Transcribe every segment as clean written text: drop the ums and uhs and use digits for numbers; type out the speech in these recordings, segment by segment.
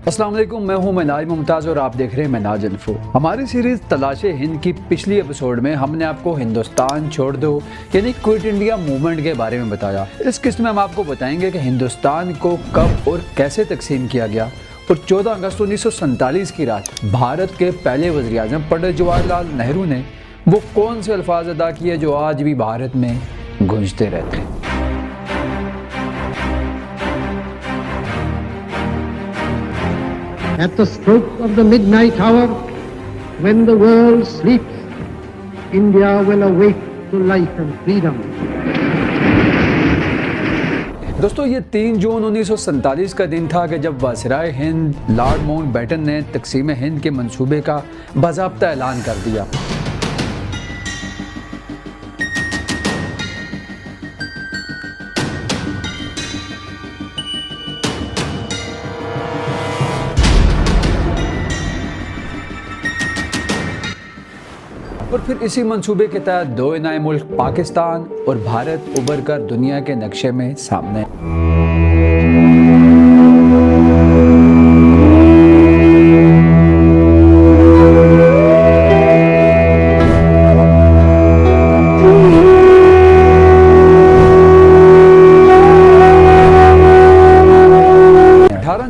अस्सलाम वालेकुम, मैं हूं मनाज मुमताज़ और आप देख रहे हैं मनाज इन्फो। हमारी सीरीज़ तलाशे हिंद की पिछली एपिसोड में हमने आपको हिंदुस्तान छोड़ दो यानी क्विट इंडिया मूवमेंट के बारे में बताया। इस किस्त में हम आपको बताएंगे कि हिंदुस्तान को कब और कैसे तकसीम किया गया और 14 अगस्त 1947 की रात भारत के पहले वज़ीर आज़म पंडित जवाहरलाल नेहरू ने वो कौन से अल्फाज अदा किए जो आज भी भारत में गूंजते रहते हैं। At the stroke of the midnight hour, when the world sleeps, India will awake to life and freedom. दोस्तों, ये 3 जून 1947 का दिन था कि जब वासिराय हिंद लॉर्ड माउंटबेटन ने तकसीम हिंद के मंसूबे का बाज़ाब्ता ऐलान कर दिया। और फिर इसी मंसूबे के तहत दो नए मुल्क पाकिस्तान और भारत उभर कर दुनिया के नक्शे में सामने।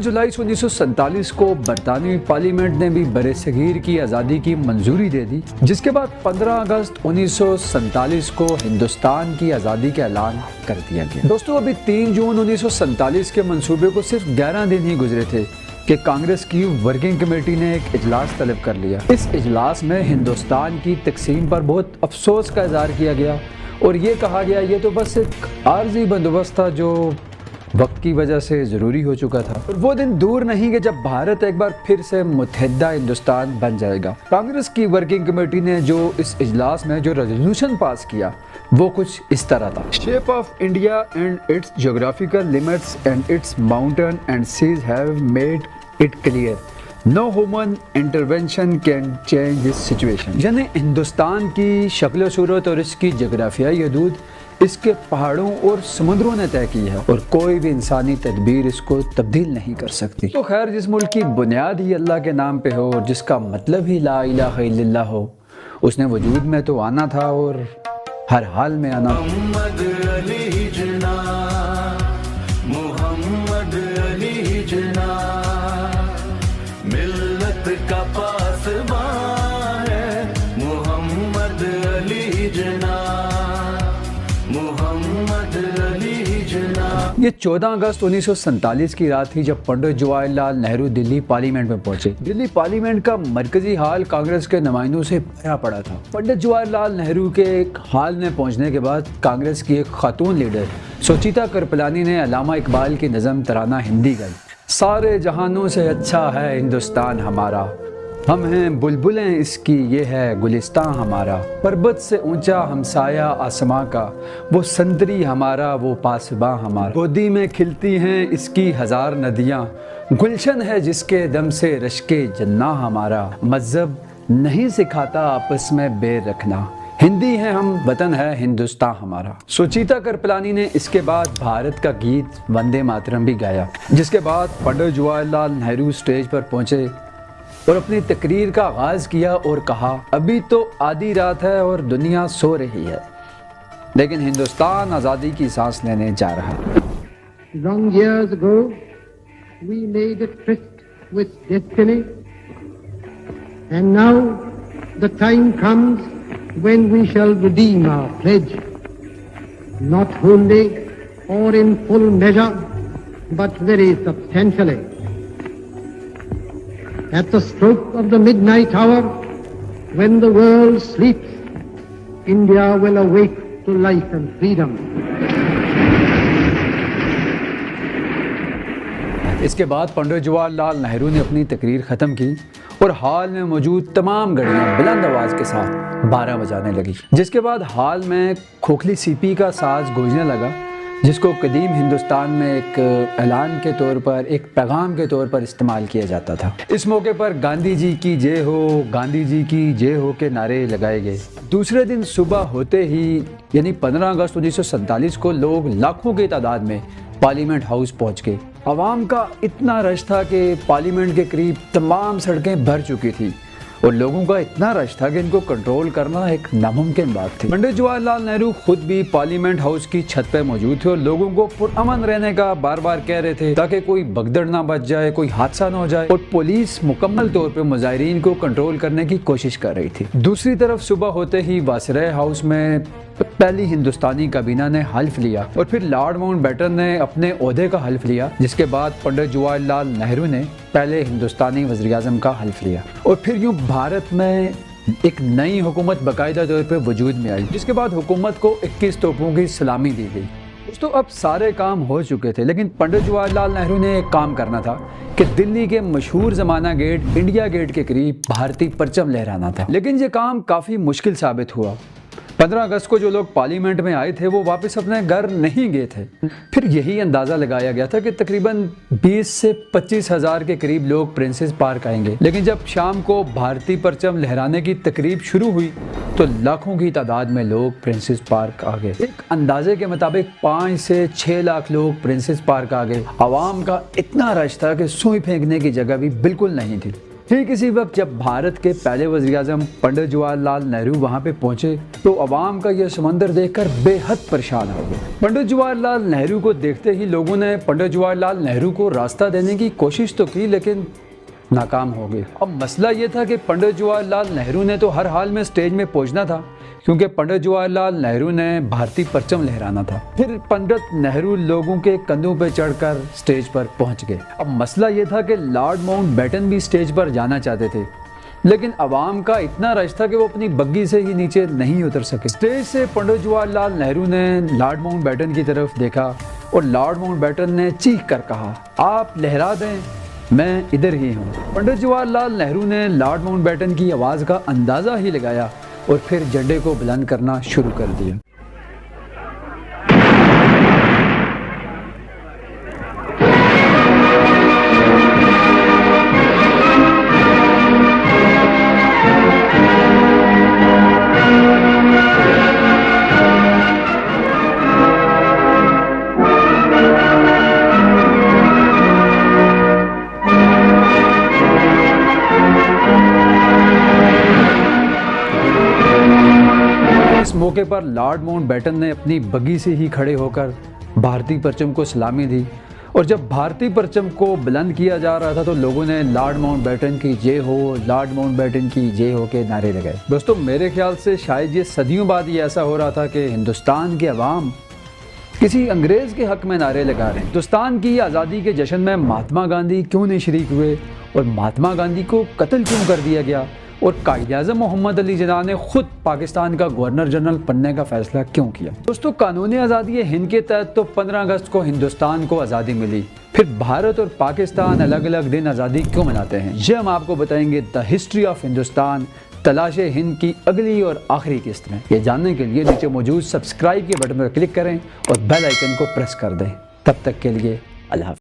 जुलाई 1947 को बरतानवी पार्लियामेंट ने भी बरे-सगीर की आज़ादी की मंजूरी दे दी, जिसके बाद 15 अगस्त 1947 को हिंदुस्तान की आज़ादी का ऐलान कर दिया गया। दोस्तों, अभी 3 जून 1947 के मंसूबे को सिर्फ 11 दिन ही गुजरे थे कि कांग्रेस की वर्किंग कमेटी ने एक इजलास तलब कर लिया। इस इजलास में हिंदुस्तान की तकसीम पर बहुत अफसोस का इजहार किया गया और ये कहा गया ये तो बस एक आर्जी बंदोबस्त था जो वक्त की वजह से ज़रूरी हो चुका था। और वो दिन दूर नहीं कि जब भारत एक बार फिर से मुत्तहिदा हिंदुस्तान बन जाएगा। कांग्रेस की वर्किंग कमेटी ने जो इस इजलास में जो रेजोल्यूशन पास किया वो कुछ इस तरह था। Shape of India and its geographical limits and its mountain and seas have made it clear no human intervention can change this situation. यानी हिंदुस्तान की शक्ल सूरत और इसकी जोग्राफियाई हदूद इसके पहाड़ों और समुद्रों ने तय की है और कोई भी इंसानी तदबीर इसको तब्दील नहीं कर सकती। तो खैर, जिस मुल्क की बुनियाद ही अल्लाह के नाम पे हो और जिसका मतलब ही ला इलाहा इल्लल्लाह हो, उसने वजूद में तो आना था और हर हाल में आना। ये 14 अगस्त 1947 की रात थी जब पंडित जवाहरलाल नेहरू दिल्ली पार्लियामेंट में पहुंचे। दिल्ली पार्लियामेंट का मरकजी हाल कांग्रेस के नुमाइंदों से भरा पड़ा था। पंडित जवाहरलाल नेहरू के हाल में पहुंचने के बाद कांग्रेस की एक खातून लीडर सुचिता कृपलानी ने अल्लामा इकबाल की नज़म तराना हिंदी गाई। सारे जहानों से अच्छा है हिंदुस्तान हमारा, हम हैं बुलबुलें इसकी ये है गुलिस्तान हमारा, पर्वत से ऊंचा हमसाया आसमां का, वो संतरी हमारा वो पासबां हमारा, गोदी में खिलती हैं इसकी हजार नदियाँ, गुलशन है जिसके दम से रश्के जन्ना हमारा, मज़हब नहीं सिखाता आपस में बैर रखना, हिंदी है हम वतन है हिंदुस्तान हमारा। सुचिता कृपलानी ने इसके बाद भारत का गीत वंदे मातरम भी गाया, जिसके बाद पंडित जवाहरलाल नेहरू स्टेज पर पहुंचे और अपनी तकरीर का आगाज किया और कहा, अभी तो आधी रात है और दुनिया सो रही है, लेकिन हिंदुस्तान आज़ादी की सांस लेने जा रहा है। Long years ago, we made a tryst with destiny, and now the time comes when we shall redeem our pledge, not wholly or in full measure, but very substantially. At the stroke of the midnight hour, when the world sleeps, India will awake to life and freedom. इसके बाद पंडित जवाहरलाल नेहरू ने अपनी तकरीर ख़त्म की और हाल में मौजूद तमाम गाड़ियाँ बुलंद आवाज़ के साथ 12 बजाने लगी, जिसके बाद हाल में खोखली सीपी का साज गूंजने लगा, जिसको कदीम हिंदुस्तान में एक ऐलान के तौर पर, एक पैगाम के तौर पर इस्तेमाल किया जाता था। इस मौके पर गांधी जी की जय हो, गांधी जी की जय हो के नारे लगाए गए। दूसरे दिन सुबह होते ही यानी 15 अगस्त 1947 को लोग लाखों की तादाद में पार्लियामेंट हाउस पहुंच गए। आवाम का इतना रश था कि पार्लियामेंट के करीब तमाम सड़कें भर चुकी थी और लोगों का इतना रश था कि इनको कंट्रोल करना एक नामुमकिन बात थी। पंडित जवाहरलाल नेहरू खुद भी पार्लियामेंट हाउस की छत पर मौजूद थे और लोगों को पुरअमन रहने का बार बार कह रहे थे ताकि कोई भगदड़ ना बच जाए, कोई हादसा ना हो जाए, और पुलिस मुकम्मल तौर पर मुजाहिरीन को कंट्रोल करने की कोशिश कर रही थी। दूसरी तरफ सुबह होते ही वायसराय हाउस में पहली हिंदुस्तानी काबीना ने हल्फ लिया और फिर लॉर्ड माउंटबेटन ने अपने ओहदे का हल्फ लिया, जिसके बाद पंडित जवाहरलाल नेहरू ने पहले हिंदुस्तानी वज़ीर-ए-आज़म का हल्फ लिया और फिर यूँ भारत में एक नई हुकूमत बाकायदा तौर पर वजूद में आई, जिसके बाद हुकूमत को 21 तोपों की सलामी दी गई। दोस्तों अब सारे काम हो चुके थे, लेकिन पंडित जवाहरलाल नेहरू ने एक काम करना था कि दिल्ली के मशहूर ज़माना गेट इंडिया गेट के करीब भारतीय परचम लहराना था। लेकिन ये काम काफ़ी मुश्किल साबित हुआ। 15 अगस्त को जो लोग पार्लियामेंट में आए थे वो वापस अपने घर नहीं गए थे। फिर यही अंदाज़ा लगाया गया था कि तकरीबन 20 से 25 हज़ार के करीब लोग प्रिंसेस पार्क आएंगे, लेकिन जब शाम को भारतीय परचम लहराने की तकरीब शुरू हुई तो लाखों की तादाद में लोग प्रिंसेस पार्क आ गए। एक अंदाजे के मुताबिक 5 से 6 लाख लोग प्रिंसेस पार्क आ गए। आवाम का इतना रश था कि सुई फेंकने की जगह भी बिल्कुल नहीं थी। ठीक इसी वक्त जब भारत के पहले वज़ीर-ए-आज़म पंडित जवाहरलाल नेहरू वहां पे पहुंचे तो अवाम का यह समंदर देखकर बेहद परेशान हो गए। पंडित जवाहरलाल नेहरू को देखते ही लोगों ने पंडित जवाहरलाल नेहरू को रास्ता देने की कोशिश तो की, लेकिन नाकाम हो गए। अब मसला ये था कि पंडित जवाहरलाल नेहरू ने तो हर हाल में स्टेज में पहुंचना था, क्योंकि पंडित जवाहरलाल नेहरू ने भारतीय परचम लहराना था। फिर पंडित नेहरू लोगों के कंधों पर चढ़कर स्टेज पर पहुंच गए। अब मसला ये था कि लॉर्ड माउंटबेटन भी स्टेज पर जाना चाहते थे, लेकिन अवाम का इतना रश था कि वो अपनी बग्गी से ही नीचे नहीं उतर सके। स्टेज से पंडित जवाहरलाल नेहरू ने लॉर्ड माउंटबेटन की तरफ देखा और लॉर्ड माउंटबेटन ने चीख कर कहा, आप लहरा दें, मैं इधर ही हूँ। पंडित जवाहरलाल नेहरू ने लॉर्ड माउंटबेटन की आवाज़ का अंदाज़ा ही लगाया और फिर झंडे को बुलंद करना शुरू कर दिया। इस मौके पर लॉर्ड माउंटबेटन ने अपनी बग्गी से ही खड़े होकर भारतीय परचम को सलामी दी और जब भारतीय परचम को बुलंद किया जा रहा था तो लोगों ने लॉर्ड माउंटबेटन की जय हो, लॉर्ड माउंटबेटन की जय हो के नारे लगाए। दोस्तों मेरे ख्याल से शायद ये सदियों बाद ही ऐसा हो रहा था कि हिंदुस्तान के अवाम किसी अंग्रेज़ के हक में नारे लगा रहे हैं। हिंदुस्तान की आज़ादी के जश्न में महात्मा गांधी क्यों नहीं शरीक हुए और महात्मा गांधी को कत्ल क्यों कर दिया गया और कायद-ए-आज़म मोहम्मद अली जिन्ना ने खुद पाकिस्तान का गवर्नर जनरल बनने का फैसला क्यों किया। दोस्तों कानूनी आज़ादी हिंद के तहत तो 15 अगस्त को हिंदुस्तान को आज़ादी मिली, फिर भारत और पाकिस्तान अलग अलग दिन आज़ादी क्यों मनाते हैं, ये हम आपको बताएंगे द हिस्ट्री ऑफ हिंदुस्तान तलाशे हिंद की अगली और आखिरी किस्त में। ये जानने के लिए नीचे मौजूद सब्सक्राइब के बटन पर क्लिक करें और बेल आइकन को प्रेस कर दें। तब तक के लिए अल्लाह हाफ़िज़।